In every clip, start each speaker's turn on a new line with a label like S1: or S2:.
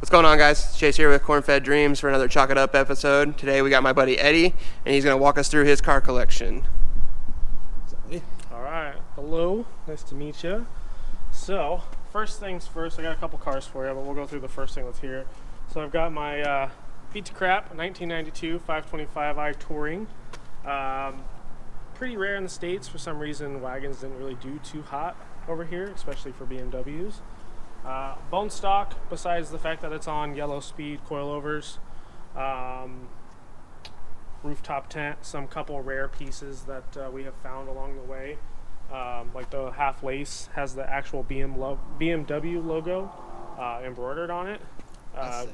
S1: What's going on, guys? Chase here with Corn Fed Dreams for another Chalk It Up episode. Today we got my buddy Eddie, and he's going to walk us through his car collection.
S2: All right, hello, nice to meet you. So, first things first, I got a couple cars for you, but we'll go through the first thing that's here. So I've got my Beat to Crap 1992 525i Touring. Pretty rare in the States. For some reason, wagons didn't really do too hot over here, especially for BMWs. Bone stock, besides the fact that it's on yellow speed coilovers. Rooftop tent, some couple rare pieces that we have found along the way. Like the half lace has the actual BMW logo embroidered on it.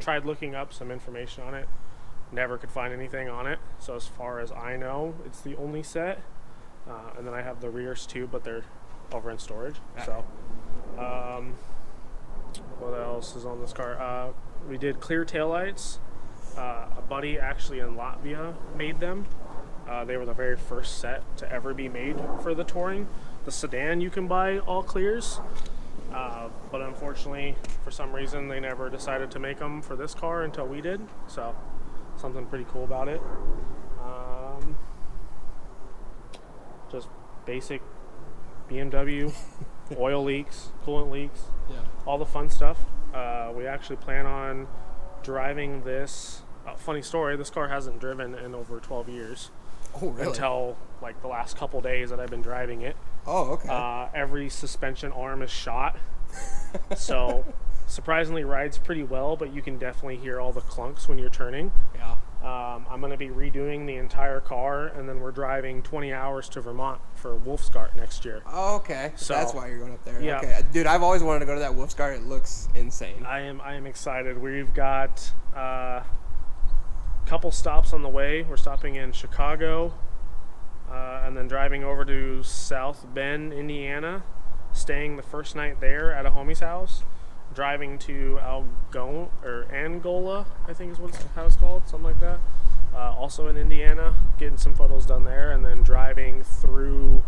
S2: Tried looking up some information on it. Never could find anything on it. So as far as I know, it's the only set. And then I have the rears too, but they're over in storage. So, what else is on this car? We did clear taillights. A buddy actually in Latvia made them. They were the very first set to ever be made for the Touring. The sedan you can buy all clears, but unfortunately for some reason they never decided to make them for this car until we did, so something pretty cool about it. Just basic BMW oil leaks, coolant leaks, all the fun stuff. We actually plan on driving this. Funny story, this car hasn't driven in over 12 years.
S1: Oh, really?
S2: Until like the last couple days that I've been driving it.
S1: Oh, okay.
S2: Every suspension arm is shot. So surprisingly rides pretty well, but you can definitely hear all the clunks when you're turning.
S1: Yeah.
S2: I'm going to be redoing the entire car, and then we're driving 20 hours to Vermont for Wolfsgart next year.
S1: Oh, okay. So that's why you're going up there.
S2: Yeah.
S1: Okay. Dude, I've always wanted to go to that Wolfsgart. It looks insane.
S2: I am excited. We've got couple stops on the way. We're stopping in Chicago, and then driving over to South Bend, Indiana, staying the first night there at a homie's house, driving to Angola, I think is how it's called, something like that, also in Indiana, getting some photos done there, and then driving through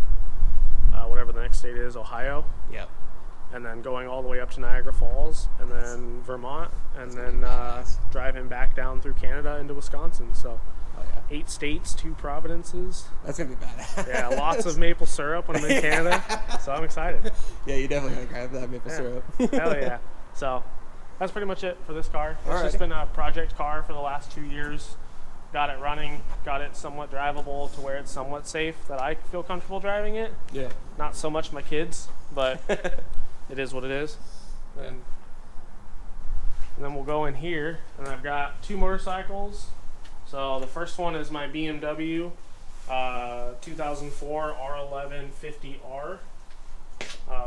S2: whatever the next state is, Ohio.
S1: Yep.
S2: And then going all the way up to Niagara Falls, and then Vermont, and then driving back down through Canada into Wisconsin. So, 8 states, 2 provinces.
S1: That's gonna be badass.
S2: Yeah, lots of maple syrup when I'm in Canada. So I'm excited.
S1: Yeah, you definitely gotta grab that maple syrup.
S2: Hell yeah. So that's pretty much it for this car. It's just
S1: Alrighty.
S2: been a project car for the last 2 years. Got it running, got it somewhat drivable to where it's somewhat safe that I feel comfortable driving it.
S1: Yeah.
S2: Not so much my kids, but it is what it is. And then we'll go in here, and I've got 2 motorcycles. So the first one is my BMW 2004 R1150R.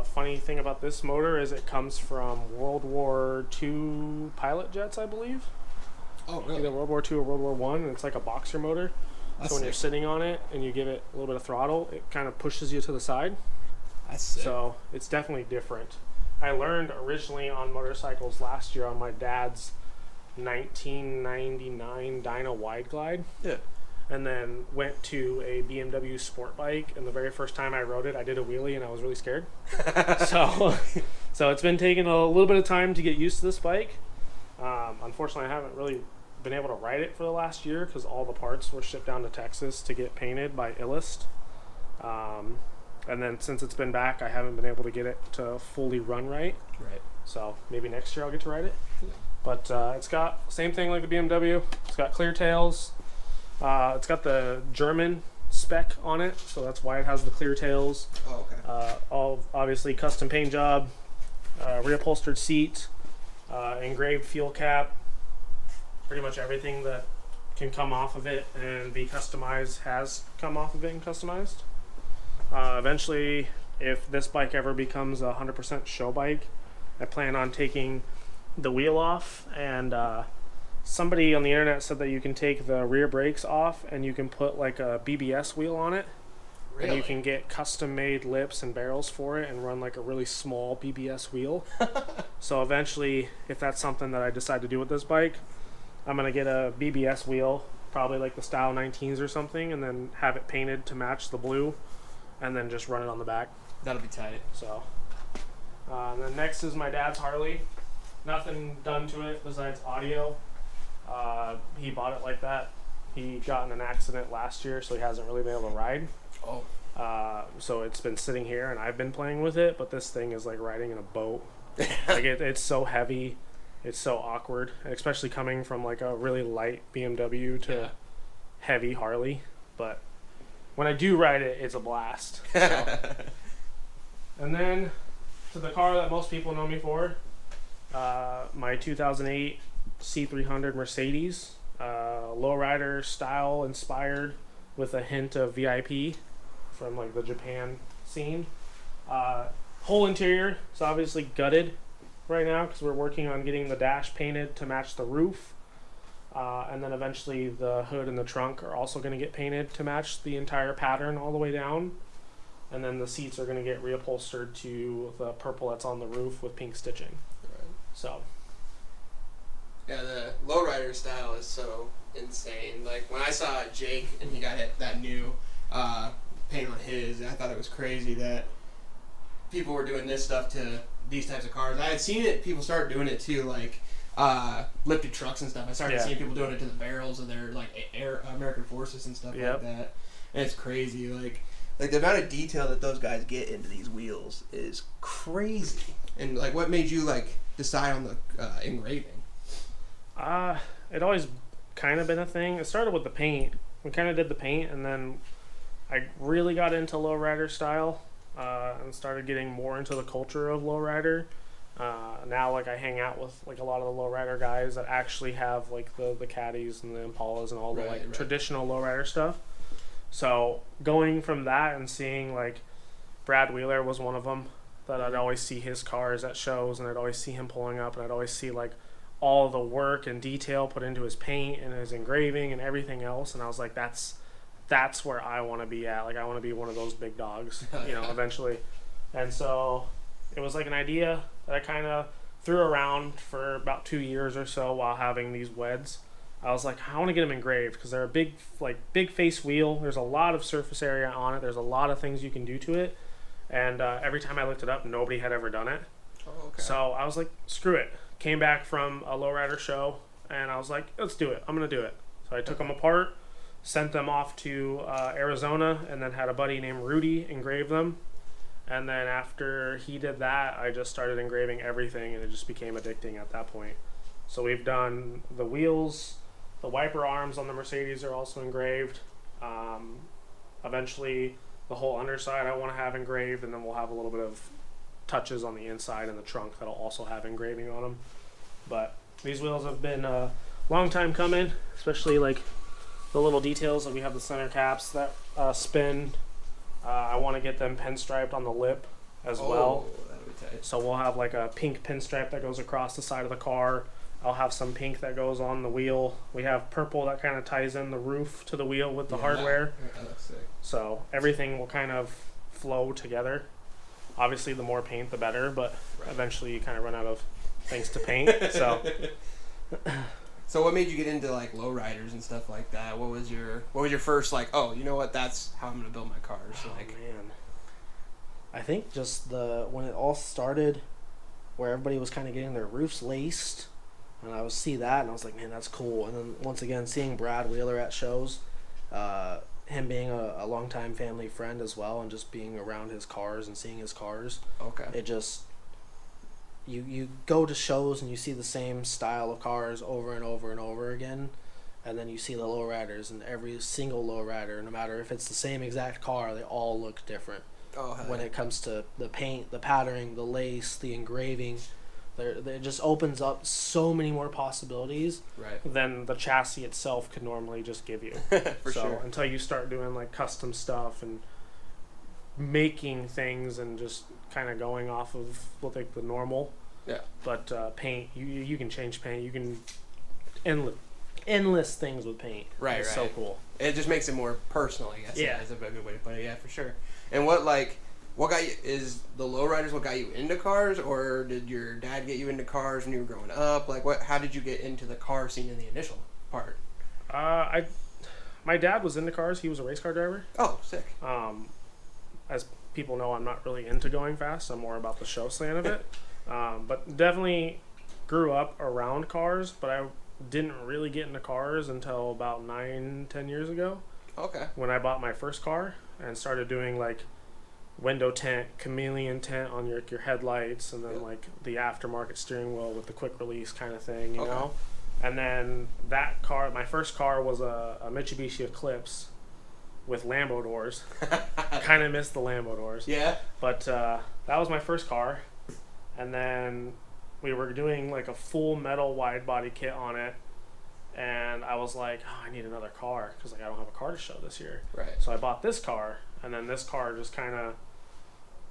S2: Funny thing about this motor is it comes from World War II pilot jets, I believe.
S1: Oh, really?
S2: Either World War II or World War I, and it's like a boxer motor. So when you're sitting on it and you give it a little bit of throttle, it kind of pushes you to the side.
S1: That's sick.
S2: So it's definitely different. I learned originally on motorcycles last year on my dad's 1999 Dyna Wide Glide.
S1: Yeah.
S2: And then went to a BMW sport bike, and the very first time I rode it, I did a wheelie and I was really scared. so it's been taking a little bit of time to get used to this bike. Unfortunately, I haven't really been able to ride it for the last year because all the parts were shipped down to Texas to get painted by Illust. And then since it's been back, I haven't been able to get it to fully run right.
S1: Right.
S2: So maybe next year I'll get to ride it. Yeah. But it's got same thing like the BMW. It's got clear tails. It's got the German spec on it, so that's why it has the clear tails.
S1: Oh, okay.
S2: All obviously custom paint job, reupholstered seat, engraved fuel cap. Pretty much everything that can come off of it and be customized has come off of it and customized. Eventually, if this bike ever becomes a 100% show bike, I plan on taking the wheel off, and somebody on the internet said that you can take the rear brakes off and you can put like a BBS wheel on it. Really? And you can get custom made lips and barrels for it and run like a really small BBS wheel. So eventually, if that's something that I decide to do with this bike, I'm going to get a BBS wheel, probably like the Style 19s or something, and then have it painted to match the blue, and then just run it on the back.
S1: That'll be tight.
S2: So, and then next is my dad's Harley. Nothing done to it besides audio. He bought it like that. He got in an accident last year, so he hasn't really been able to ride.
S1: Oh.
S2: So it's been sitting here, and I've been playing with it, but this thing is like riding in a boat. Like it's so heavy, it's so awkward, and especially coming from like a really light BMW to heavy Harley. But when I do ride it, it's a blast. So. And then to the car that most people know me for, my 2008 C300 Mercedes, lowrider style inspired with a hint of VIP from like the Japan scene. Whole interior is obviously gutted right now because we're working on getting the dash painted to match the roof. And then eventually the hood and the trunk are also going to get painted to match the entire pattern all the way down. And then the seats are going to get reupholstered to the purple that's on the roof with pink stitching.
S1: Right.
S2: So.
S1: Yeah, the lowrider style is so insane. Like when I saw Jake and he got that new paint on his, I thought it was crazy that people were doing this stuff to these types of cars. I had seen it, people start doing it too, like lifted trucks and stuff. I started seeing people doing it to the barrels of their like American Forces and stuff like that. And it's crazy, like the amount of detail that those guys get into these wheels is crazy. And like, what made you like decide on the engraving?
S2: It always kind of been a thing. It started with the paint. We kind of did the paint, and then I really got into lowrider style and started getting more into the culture of lowrider. Now, like, I hang out with like a lot of the lowrider guys that actually have like the Caddies and the Impalas and all the traditional lowrider stuff. So going from that and seeing like Brad Wheeler was one of them that I'd always see his cars at shows, and I'd always see him pulling up, and I'd always see like all the work and detail put into his paint and his engraving and everything else. And I was like, that's where I want to be at. Like, I want to be one of those big dogs, you know, eventually. And so it was like an idea that I kind of threw around for about 2 years or so while having these weds. I was like, I want to get them engraved because they're a big face wheel. There's a lot of surface area on it. There's a lot of things you can do to it. And every time I looked it up, nobody had ever done it.
S1: Oh, okay.
S2: So I was like, screw it. Came back from a lowrider show, and I was like, let's do it. I'm going to do it. So I took them apart, sent them off to Arizona, and then had a buddy named Rudy engrave them. And then after he did that, I just started engraving everything, and it just became addicting at that point. So we've done the wheels, the wiper arms on the Mercedes are also engraved. Eventually, the whole underside I want to have engraved, and then we'll have a little bit of touches on the inside and the trunk that'll also have engraving on them. But these wheels have been a long time coming, especially like the little details. Like we have the center caps that spin. I want to get them pinstriped on the lip as well.
S1: That'd be tight.
S2: So we'll have like a pink pinstripe that goes across the side of the car. I'll have some pink that goes on the wheel. We have purple that kind of ties in the roof to the wheel with the hardware.
S1: Yeah, that's sick.
S2: So everything will kind of flow together. Obviously, the more paint, the better, but eventually you kind of run out of things to paint. So
S1: what made you get into like lowriders and stuff like that? What was your first like? Oh, you know what? That's how I'm gonna build my cars. Like,
S3: man, I think just when it all started, where everybody was kind of getting their roofs laced, and I would see that, and I was like, man, that's cool. And then once again, seeing Brad Wheeler at shows, him being a longtime family friend as well, and just being around his cars and seeing his cars.
S1: Okay.
S3: It just you go to shows and you see the same style of cars over and over and over again, and then you see the lowriders, and every single lowrider, no matter if it's the same exact car, they all look different. When it comes to the paint, the patterning, the lace, the engraving, it just opens up so many more possibilities
S2: than the chassis itself could normally just give you.
S1: Sure.
S2: Until you start doing like custom stuff and making things and just kind of going off of like the normal.
S1: Yeah.
S2: But paint, you can change paint. You can endless things with paint. It's so cool.
S1: It just makes it more personal, I guess.
S2: Yeah.
S1: That's a good way to put it. Yeah, for sure. And what got you, is the lowriders what got you into cars, or did your dad get you into cars when you were growing up? Like, how did you get into the car scene in the initial part?
S2: My dad was into cars. He was a race car driver.
S1: Oh, sick.
S2: As people know, I'm not really into going fast. I'm more about the show slant of it. But definitely grew up around cars, but I didn't really get into cars until about 9-10 years ago.
S1: Okay.
S2: When I bought my first car and started doing like window tint, chameleon tint on your headlights, and then like the aftermarket steering wheel with the quick release kind of thing, you know. And then that car, my first car was a Mitsubishi Eclipse with Lambo doors. Kind of missed the Lambo doors.
S1: Yeah.
S2: But that was my first car, and then we were doing like a full metal wide body kit on it, and I was like, oh, I need another car because like I don't have a car to show this year.
S1: Right.
S2: So I bought this car, and then this car just kind of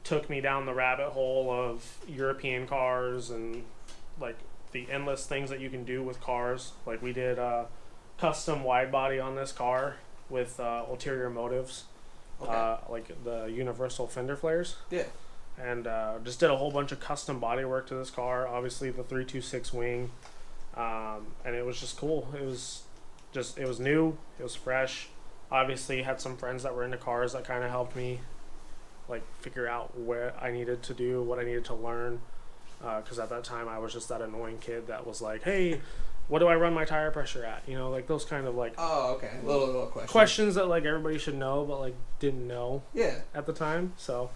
S2: took me down the rabbit hole of European cars and like the endless things that you can do with cars. Like we did a custom wide body on this car with ulterior motives, like the universal fender flares.
S1: Yeah.
S2: And just did a whole bunch of custom body work to this car. Obviously the 326 wing, and it was just cool. It was new. It was fresh. Obviously had some friends that were into cars that kind of helped me like figure out what I needed to do, what I needed to learn. Because at that time I was just that annoying kid that was like, hey, what do I run my tire pressure at? You know, like those kind of like
S1: little
S2: questions that like everybody should know but like didn't know at the time. So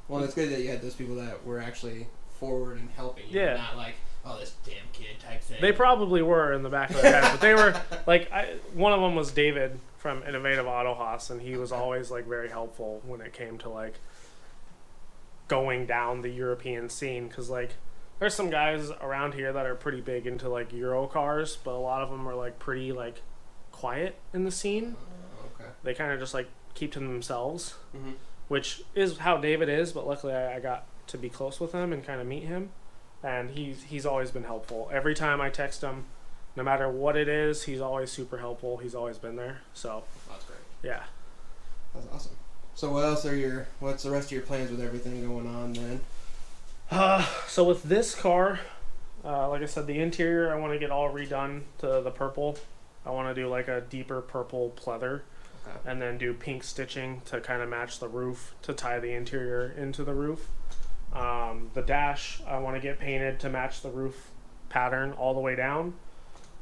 S1: well, it's good that you had those people that were actually forward and helping you, not like, oh, this damn kid type thing.
S2: They probably were in the back of their head, but they were like, one of them was David from Innovative Auto Haas, and he was always like very helpful when it came to like going down the European scene, because like there's some guys around here that are pretty big into like Euro cars, but a lot of them are like pretty like quiet in the scene. They kind of just like keep to themselves, which is how David is, but luckily I got to be close with him and kind of meet him, and he's always been helpful. Every time I text him, no matter what it is, he's always super helpful. He's always been there. So
S1: that's great.
S2: Yeah.
S1: That's awesome. So what's the rest of your plans with everything going on then?
S2: So with this car, like I said, the interior I want to get all redone to the purple. I want to do like a deeper purple pleather, and then do pink stitching to kind of match the roof to tie the interior into the roof. The dash I want to get painted to match the roof pattern all the way down.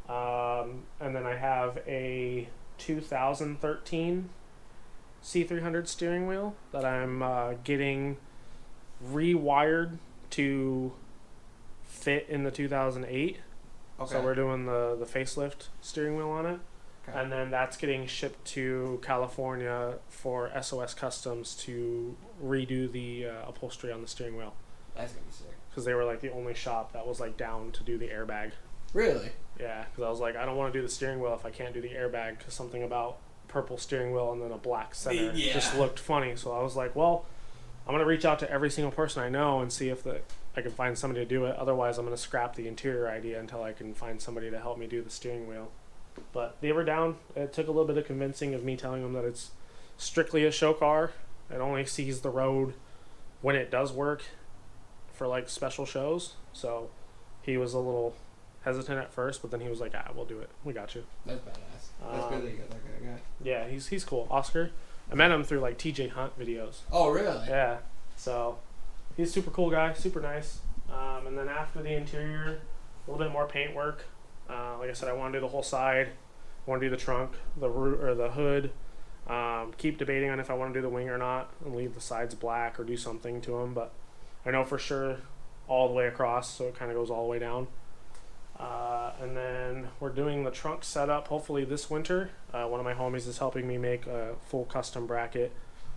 S2: And then I have a 2013 C300 steering wheel that I'm getting rewired to fit in the 2008. So we're doing the facelift steering wheel on it. And then that's getting shipped to California for SOS Customs to redo the upholstery on the steering wheel.
S1: That's gonna be sick.
S2: Because they were like the only shop that was like down to do the airbag.
S1: Really?
S2: Yeah, because I was like, I don't want to do the steering wheel if I can't do the airbag, because something about purple steering wheel and then a black center just looked funny. So I was like, well, I'm going to reach out to every single person I know and see if I can find somebody to do it. Otherwise, I'm going to scrap the interior idea until I can find somebody to help me do the steering wheel. But they were down. It took a little bit of convincing of me telling them that it's strictly a show car. It only sees the road when it does work for like special shows. So he was a little hesitant at first, but then he was like, we'll do it. We got you.
S1: That's badass. That's good that you got that kind of guy.
S2: Yeah, he's cool. Oscar. I met him through like TJ Hunt videos.
S1: Oh, really?
S2: Yeah. So he's a super cool guy, super nice. And then after the interior, a little bit more paint work. Like I said, I want to do the whole side. I want to do the trunk, the hood. Keep debating on if I want to do the wing or not and leave the sides black or do something to them. But I know for sure all the way across, so it kind of goes all the way down. And then we're doing the trunk setup hopefully this winter. One of my homies is helping me make a full custom bracket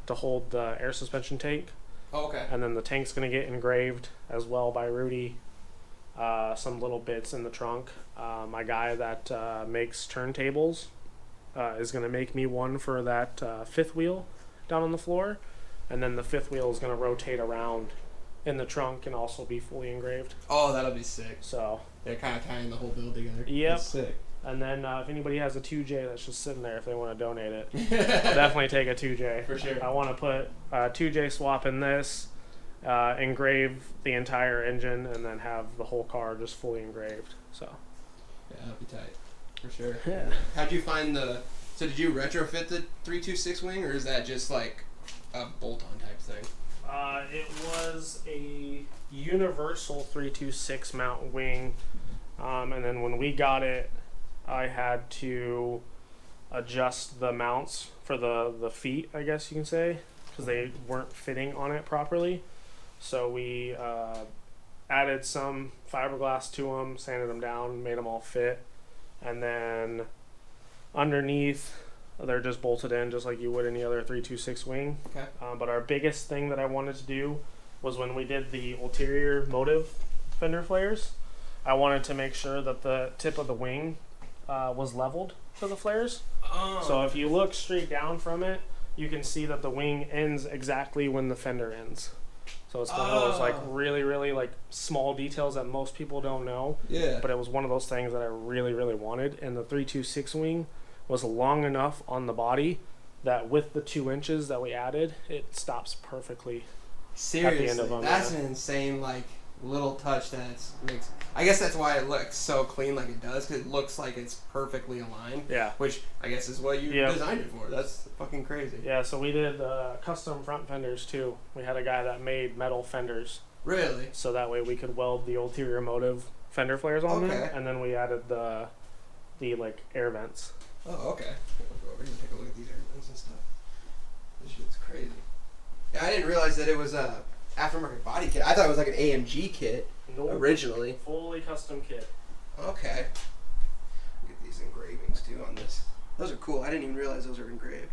S2: to hold the air suspension tank.
S1: Oh, okay.
S2: And then the tank's going to get engraved as well by Rudy. Some little bits in the trunk. My guy that makes turntables is going to make me one for that fifth wheel down on the floor. And then the fifth wheel is going to rotate around in the trunk and also be fully engraved.
S1: Oh, that'll be sick.
S2: So
S1: they're kind of tying the whole build together.
S2: Yep.
S1: That's sick.
S2: And then if anybody has a 2J that's just sitting there, if they want to donate it, I'll definitely take a 2J.
S1: For sure.
S2: I want to put a 2J swap in this, engrave the entire engine, and then have the whole car just fully engraved. So.
S1: Yeah, that'd be tight. For sure.
S2: Yeah.
S1: How'd you find so did you retrofit the 326 wing, or is that just like a bolt-on type thing?
S2: It was a universal 326 mount wing And then when we got it, I had to adjust the mounts for the feet, I guess you can say, because they weren't fitting on it properly. So we added some fiberglass to them, sanded them down, made them all fit. And then underneath, they're just bolted in just like you would any other 326 wing.
S1: Okay.
S2: But our biggest thing that I wanted to do was when we did the ulterior motive fender flares, I wanted to make sure that the tip of the wing was leveled to the flares.
S1: Oh.
S2: So if you look straight down from it, you can see that the wing ends exactly when the fender ends. So it's one of those like really, really like small details that most people don't know.
S1: Yeah.
S2: But it was one of those things that I really, really wanted. And the 326 wing was long enough on the body that with the 2 inches that we added, it stops perfectly.
S1: Seriously,
S2: at the end of them,
S1: that's
S2: yeah.
S1: an insane like little touch that makes. I guess that's why it looks so clean like it does, because it looks like it's perfectly aligned.
S2: Yeah.
S1: Which I guess is what you
S2: Yep.
S1: designed it for. That's fucking crazy.
S2: Yeah, so we did custom front fenders too. We had a guy that made metal fenders,
S1: Really?
S2: so that way we could weld the ulterior motive fender flares on
S1: Okay.
S2: there, and then we added the like air vents.
S1: Oh, okay. We'll go over here and take a look at these air vents and stuff. This shit's crazy. Yeah, I didn't realize that it was a aftermarket body kit. I thought it was like an AMG kit originally.
S2: Fully custom kit.
S1: Okay. Get these engravings too on this. Those are cool. I didn't even realize those are engraved.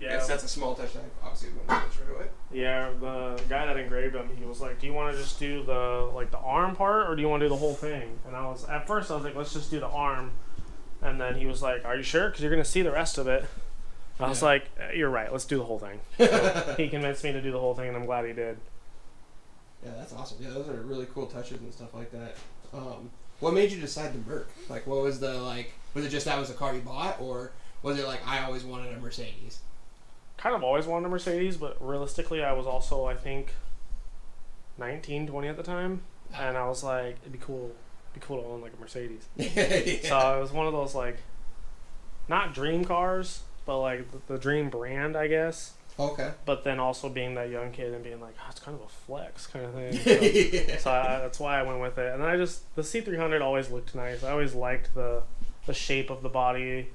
S2: Yeah.
S1: Yes, that's a small touch that I obviously wouldn't notice right away.
S2: Yeah, the guy that engraved them, he was like, "Do you want to just do the arm part, or do you want to do the whole thing?" And at first I was like, "Let's just do the arm." And then he was like, "Are you sure? Because you're gonna see the rest of it." I was like, "You're right. Let's do the whole thing." So he convinced me to do the whole thing, and I'm glad he did.
S1: Yeah, that's awesome. Yeah, those are really cool touches and stuff like that. What made you decide to Merc? Like, what was the was it just that was a car you bought, or was it like I always wanted a Mercedes?
S2: Kind of always wanted a Mercedes, but realistically, I was also, I think, 19, 20 at the time, and I was like, it'd be cool to own like a Mercedes.
S1: Yeah.
S2: So it was one of those like, not dream cars, but like the dream brand, I guess.
S1: Okay.
S2: But then also being that young kid and being like, oh, it's kind of a flex kind of thing.
S1: Yeah.
S2: So that's why I went with it. And then the C300 always looked nice. I always liked the shape of the body,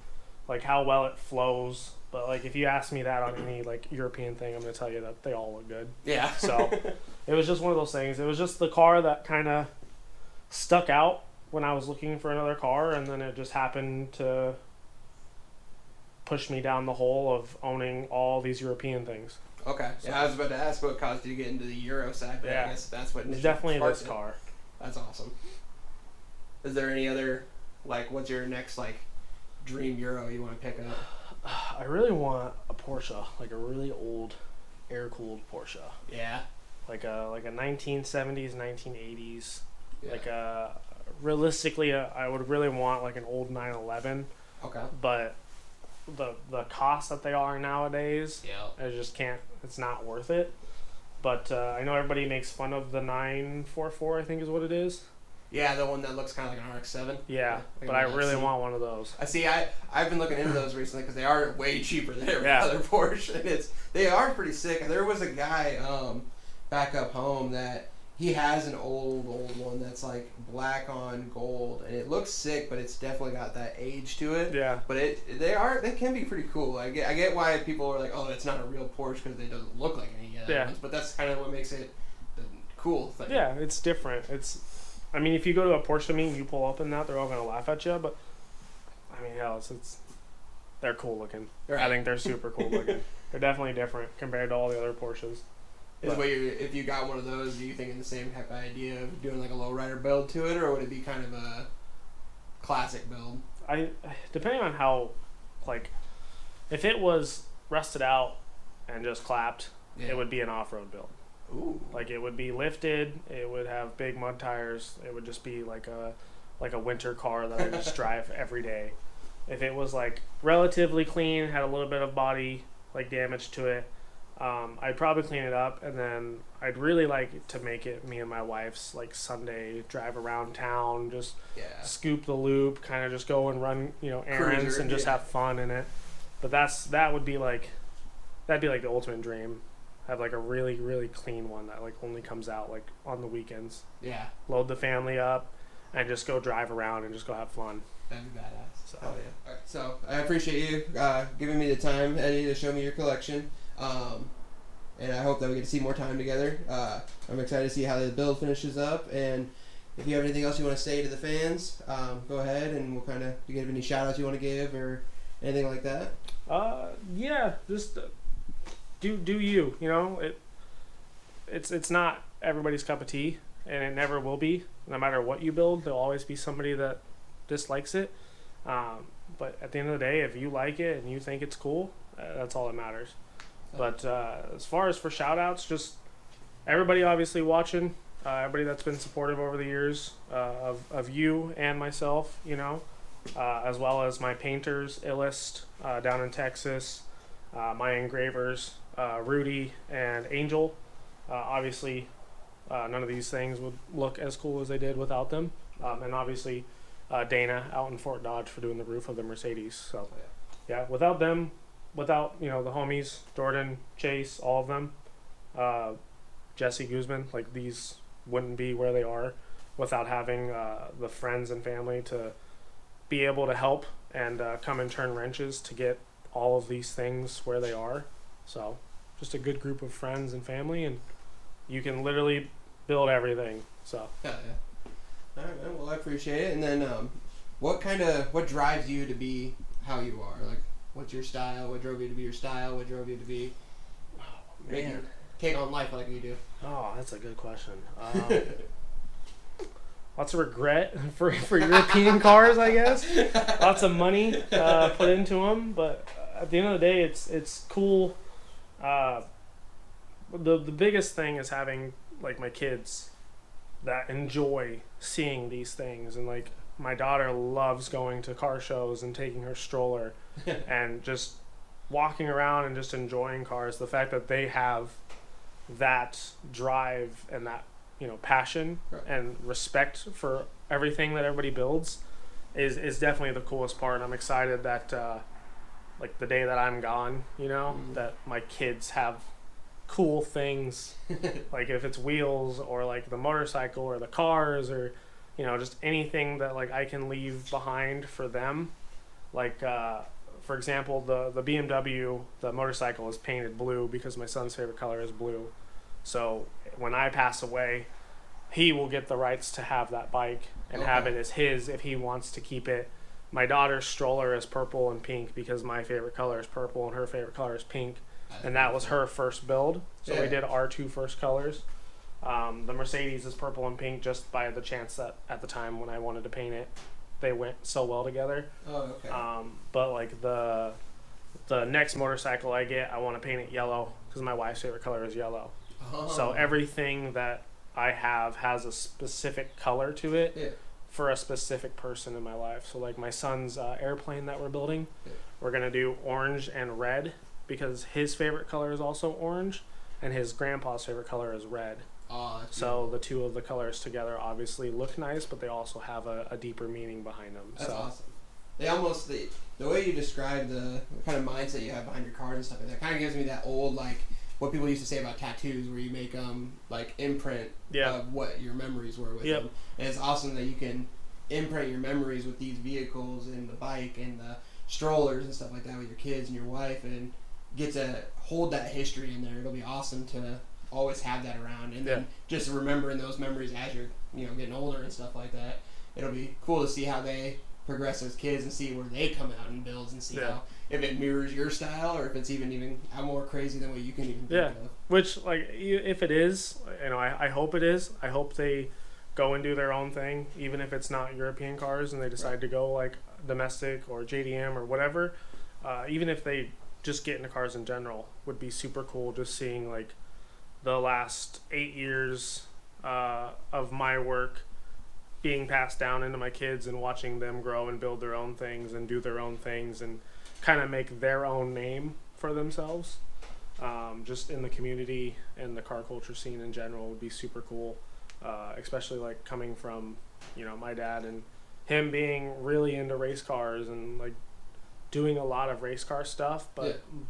S2: like how well it flows. But like if you ask me that on any like European thing, I'm gonna tell you that they all look good.
S1: Yeah.
S2: So it was just one of those things. It was just the car that kind of stuck out when I was looking for another car, and then it just happened to push me down the hole of owning all these European things.
S1: Okay.
S2: So,
S1: yeah, I was about to ask what caused you to get into the Euro side, but
S2: Yeah.
S1: I guess that's what
S2: it's definitely
S1: sparked
S2: this
S1: it.
S2: car.
S1: That's awesome. Is there any other what's your next dream Euro you want to pick up?
S3: I really want a Porsche, like a really old air-cooled Porsche,
S1: Yeah.
S2: Like a 1970s, 1980s.
S1: Yeah.
S2: Like realistically, I would really want like an old 911,
S1: Okay.
S2: but the cost that they are nowadays,
S1: Yeah.
S2: I just can't. It's not worth it. But I know everybody makes fun of the 944, I think is what it is.
S1: Yeah, the one that looks kind of like an RX-7.
S2: Yeah,
S1: like
S2: but I
S1: an
S2: really
S1: XC.
S2: want one of those.
S1: I see. I've been looking into those recently because they are way cheaper than every
S2: Yeah.
S1: other Porsche, and they are pretty sick. There was a guy back up home that he has an old one that's like black on gold, and it looks sick, but it's definitely got that age to it.
S2: Yeah.
S1: But they can be pretty cool. I get why people are like, oh, it's not a real Porsche because it doesn't look like any of the other ones. But that's kind of what makes it the cool thing.
S2: Yeah, it's different. I mean, if you go to a Porsche meet and you pull up in that, they're all gonna laugh at you. But I mean, hell, they're cool looking.
S1: Right.
S2: I think they're super cool looking. They're definitely different compared to all the other Porsches.
S1: If you got one of those, are you thinking the same type of idea of doing like a lowrider build to it, or would it be kind of a classic build?
S2: Depending on how, if it was rusted out and just clapped, it would be an off-road build.
S1: Ooh.
S2: Like it would be lifted. It would have big mud tires. It would just be like a winter car that I just drive every day. If it was relatively clean, had a little bit of body damage to it, I'd probably clean it up, and then I'd really like to make it me and my wife's Sunday drive around town, just scoop the loop, kind of just go and run errands
S1: Cruiser,
S2: and just have fun in it. But that'd be the ultimate dream. Have a really really clean one that only comes out on the weekends.
S1: Yeah.
S2: Load the family up, and just go drive around and just go have fun.
S1: That'd be badass.
S2: So,
S1: yeah. All right, so I appreciate you giving me the time, Eddie, to show me your collection. And I hope that we get to see more time together. I'm excited to see how the build finishes up. And if you have anything else you want to say to the fans, go ahead, and we'll kind of give any shout outs you want to give or anything like that.
S2: Yeah, just do you. You know, it's not everybody's cup of tea, and it never will be. No matter what you build, there'll always be somebody that dislikes it. But at the end of the day, if you like it and you think it's cool, that's all that matters. But as far as for shout outs, just everybody obviously watching, everybody that's been supportive over the years of you and myself, you know, as well as my painters, Illist down in Texas, my engravers, Rudy and Angel. Obviously, none of these things would look as cool as they did without them. And obviously, Dana out in Fort Dodge for doing the roof of the Mercedes. So, yeah, without them, without, you know, the homies, Jordan, Chase, all of them, Jesse Guzman, like, these wouldn't be where they are without having the friends and family to be able to help and come and turn wrenches to get all of these things where they are. So just a good group of friends and family, and you can literally build everything. So
S1: yeah. All right, man. Well, I appreciate it. And then what drives you to be how you are? Like, what's your style? What drove you to be your style? What drove you to be take on life like you do?
S3: Oh, that's a good question.
S2: Lots of regret for European cars, I guess. Lots of money put into them, but at the end of the day, it's cool. The biggest thing is having, like, my kids that enjoy seeing these things, and, like, my daughter loves going to car shows and taking her stroller and just walking around and just enjoying cars. The fact that they have that drive and that, you know, passion and respect for everything that everybody builds is definitely the coolest part. I'm excited that like the day that I'm gone, you know, that my kids have cool things, like if it's wheels or like the motorcycle or the cars or, you know, just anything that, like, I can leave behind for them. Like for example, the BMW, the motorcycle is painted blue because my son's favorite color is blue. So when I pass away, he will get the rights to have that bike and have it as his if he wants to keep it. My daughter's stroller is purple and pink because my favorite color is purple and her favorite color is pink. And that was her first build. So we did our two first colors. The Mercedes is purple and pink just by the chance that at the time when I wanted to paint it, they went so well together.
S1: Oh, okay.
S2: But like the next motorcycle I get, I want to paint it yellow because my wife's favorite color is yellow. Oh. So everything that I have has a specific color to it for a specific person in my life. So like my son's airplane that we're building, we're going to do orange and red because his favorite color is also orange and his grandpa's favorite color is red.
S1: Oh, that's
S2: so
S1: beautiful.
S2: The two of the colors together obviously look nice, but they also have a deeper meaning behind them.
S1: That's awesome. They almost, the way you describe the kind of mindset you have behind your cars and stuff like that kind of gives me that old, like, what people used to say about tattoos, where you make like imprint of what your memories were with them. And it's awesome that you can imprint your memories with these vehicles and the bike and the strollers and stuff like that with your kids and your wife, and get to hold that history in there. It'll be awesome to always have that around, and then just remembering those memories as you're, you know, getting older and stuff like that. It'll be cool to see how they progress as kids and see where they come out in builds and see how, if it mirrors your style or if it's even more crazy than what you can even think of.
S2: Which, like, if it is, you know, I hope it is. I hope they go and do their own thing, even if it's not European cars and they decide to go like domestic or JDM or whatever. Even if they just get into cars in general, would be super cool. Just seeing like the last 8 years of my work being passed down into my kids and watching them grow and build their own things and do their own things and kind of make their own name for themselves. Just in the community and the car culture scene in general would be super cool. Especially like coming from, you know, my dad and him being really into race cars and like doing a lot of race car stuff,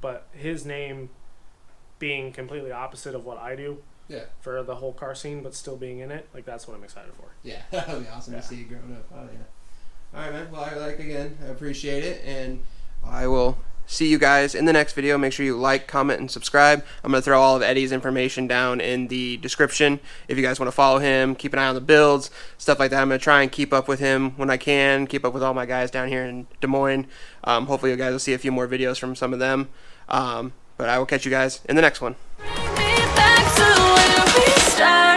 S2: but his name being completely opposite of what I do.
S1: Yeah.
S2: for the whole car scene, but still being in it. Like, that's what I'm excited for.
S1: Yeah, that'll be awesome
S2: Yeah.
S1: to see it growing up. Oh yeah. All right, man. Well, I appreciate it, and I will see you guys in the next video. Make sure you like, comment, and subscribe. I'm gonna throw all of Eddie's information down in the description if you guys want to follow him, keep an eye on the builds, stuff like that. I'm gonna try and keep up with him when I can, keep up with all my guys down here in Des Moines. Hopefully you guys will see a few more videos from some of them. But I will catch you guys in the next one.
S4: Back to where we started.